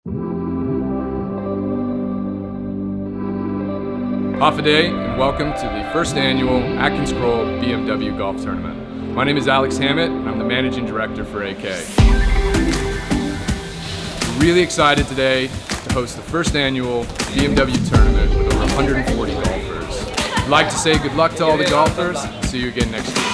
Half a day, and welcome to the first annual Atkins Kroll BMW Golf Tournament. My name is Alex Hammett, and I'm the Managing Director for AK. We're really excited today to host the first annual BMW tournament with over 140 golfers. I'd like to say good luck to all the golfers. See you again next year.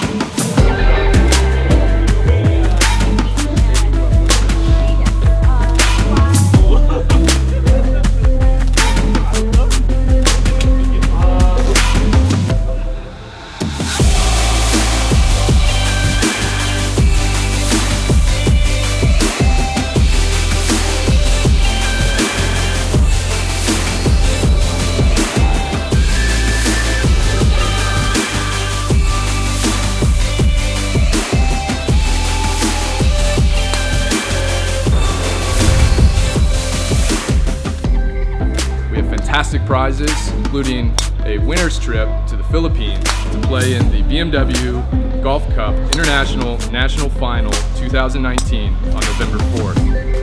Fantastic prizes, including a winner's trip to the Philippines to play in the BMW Golf Cup International National Final 2019 on November 4th.